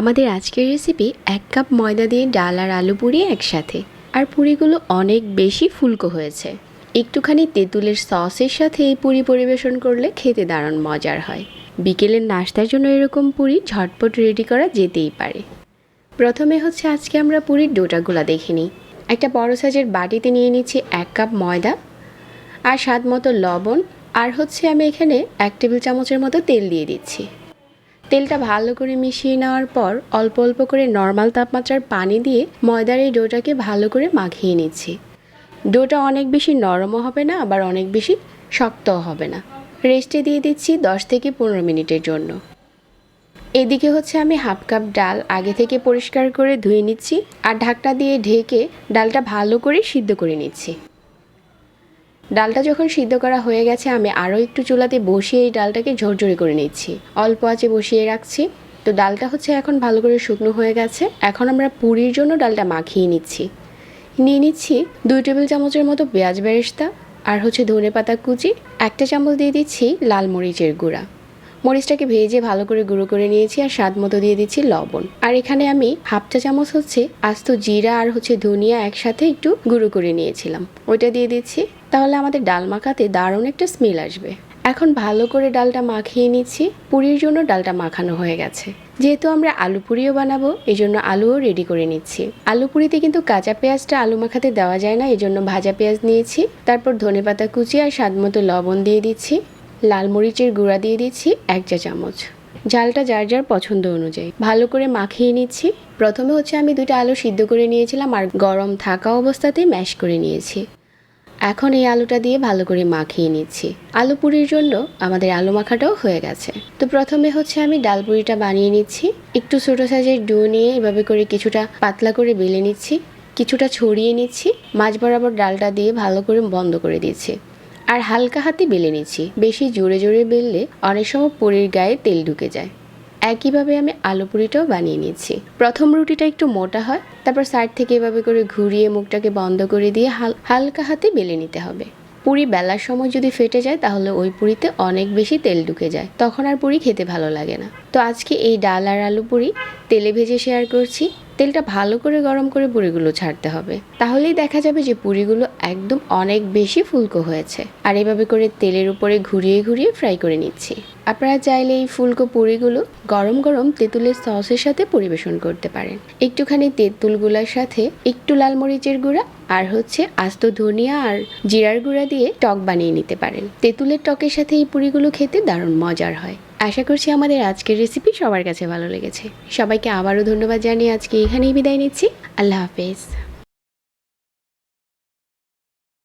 আমাদের আজকের recipe 1 cup ময়দা দিয়ে ডাল আর আলু পুরি একসাথে। আর পুরিগুলো অনেক বেশি ফুলকো হয়েছে। একটুখানি তেঁতুলের সসের সাথে এই পুরি পরিবেশন করলে খেতে দারুণ মজার হয়। বিকেলের নাস্তার জন্য এরকম পুরি ঝটপট রেডি করা যেতেই পারে। প্রথমে আজকে আমরা পুরির ডোটাগুলো দেখে নিই। একটা বড় সাইজের বাটিতে নিয়ে নিচ্ছি 1 কাপ ময়দা আর স্বাদ মতো লবণ, আর আমি এখানে 1 টেবিল চামচের মতো তেল দিয়ে দিচ্ছি। তেলটা ভালো করে মিশিয়ে নেওয়ার পর অল্প অল্প করে নর্মাল তাপমাত্রার পানি দিয়ে ময়দার এই ডোটাকে ভালো করে মাখিয়ে নিচ্ছি। ডোটা অনেক বেশি নরমও হবে না, আবার অনেক বেশি শক্তও হবে না। রেস্টে দিয়ে দিচ্ছি 10 থেকে 15 মিনিটের জন্য। এদিকে আমি 1/2 কাপ ডাল আগে থেকে পরিষ্কার করে ধুয়ে নিচ্ছি আর ঢাকনা দিয়ে ঢেকে ডালটা ভালো করে সিদ্ধ করে নিচ্ছি। ডালটা যখন সিদ্ধ করা হয়ে গেছে, আমি আরও একটু চুলাতে বসিয়ে এই ডালটাকে ঝরঝরে করে নিচ্ছি। অল্প আঁচে বসিয়ে রাখছি। তো ডালটা এখন ভালো করে শুকনো হয়ে গেছে। এখন আমরা পুরির জন্য ডালটা মাখিয়ে নিচ্ছি। নিয়ে নিচ্ছি 2 টেবিল চামচের মতো পেঁয়াজ বেরেস্তা, আর ধনেপাতা কুচি। 1 চামচ দিয়ে দিচ্ছি লাল মরিচের গুঁড়া। মরিচটাকে ভেজে ভালো করে গুঁড়ো করে নিয়েছি, আর স্বাদ মতো দিয়ে দিচ্ছি লবণ। আর এখানে আমি 1/2 চা চামচ আস্ত জিরা আর ধনিয়া একসাথে একটু গুঁড়ো করে নিয়েছিলাম, ওইটা দিয়ে দিচ্ছি। তাহলে আমাদের ডাল মাখাতে দারুণ একটা স্মেল আসবে। এখন ভালো করে ডালটা মাখিয়ে নিচ্ছি। পুরির জন্য ডালটা মাখানো হয়ে গেছে। যেহেতু আমরা আলু পুরিও বানাবো, এই জন্য আলুও রেডি করে নিচ্ছি। আলু পুরিতে কিন্তু কাঁচা পেঁয়াজটা আলু মাখাতে দেওয়া যায় না, এই জন্য ভাজা পেঁয়াজ নিয়েছি। তারপর ধনেপাতা কুচি আর স্বাদ মতো লবণ দিয়ে দিচ্ছি। লাল মরিচের গুঁড়া দিয়ে দিচ্ছি 1 চা চামচ। ঝালটা যার যার পছন্দ অনুযায়ী ভালো করে মাখিয়ে নিচ্ছি। প্রথমে আমি 2টা আলু সিদ্ধ করে নিয়েছিলাম আর গরম থাকা অবস্থাতেই ম্যাশ করে নিয়েছি। এখন এই আলুটা দিয়ে ভালো করে মাখিয়ে নিচ্ছি। আলু পুরির জন্য আমাদের আলু মাখাটাও হয়ে গেছে। তো প্রথমে আমি ডাল পুরিটা বানিয়ে নিচ্ছি। একটু ছোটো সাইজের ডো নিয়ে এভাবে করে কিছুটা পাতলা করে বেলে নিচ্ছি, কিছুটা ছড়িয়ে নিচ্ছি। মাঝ বরাবর ডালটা দিয়ে ভালো করে বন্ধ করে দিচ্ছি আর হালকা হাতে বেলে নিচ্ছি। বেশি জোরে জোরে বেললে অনেক সময় পুরির গায়ে তেল ঢুকে যায়। একইভাবে আমি আলু পুরিটাও বানিয়ে নিচ্ছি। প্রথম রুটিটা একটু মোটা হয়, তারপর সাইড থেকে এভাবে করে ঘুরিয়ে মুখটাকে বন্ধ করে দিয়ে হালকা হাতে বেলে নিতে হবে। পুরি বেলার সময় যদি ফেটে যায়, তাহলে ওই পুরিতে অনেক বেশি তেল ঢুকে যায়, তখন আর পুরি খেতে ভালো লাগে না। তো আজকে এই ডাল আর আলু পুরি তেলে ভেজে শেয়ার করছি। তেলটা ভালো করে গরম করে পুরিগুলো ছাড়তে হবে, তাহলেই দেখা যাবে যে পুরিগুলো একদম অনেক বেশি ফুলকো হয়েছে। আর এভাবে করে তেলের উপরে ঘুরিয়ে ঘুরিয়ে ফ্রাই করে নিচ্ছি। আপনারা চাইলে এই ফুলকো পুরিগুলো গরম গরম তেঁতুলের সসের সাথে পরিবেশন করতে পারেন। একটুখানি তেঁতুলগুলোর সাথে একটু লাল মরিচের গুঁড়া আর আস্ত ধনিয়া আর জিরার গুঁড়া দিয়ে টক বানিয়ে নিতে পারেন। তেঁতুলের টকের সাথে এই পুরিগুলো খেতে দারুণ মজার হয়। আশা করছি আমাদের আজকের রেসিপি সবার কাছে ভালো লেগেছে। সবাইকে আবারও ধন্যবাদ জানিয়ে আজকে এখানেই বিদায় নিচ্ছি। আল্লাহ হাফেজ।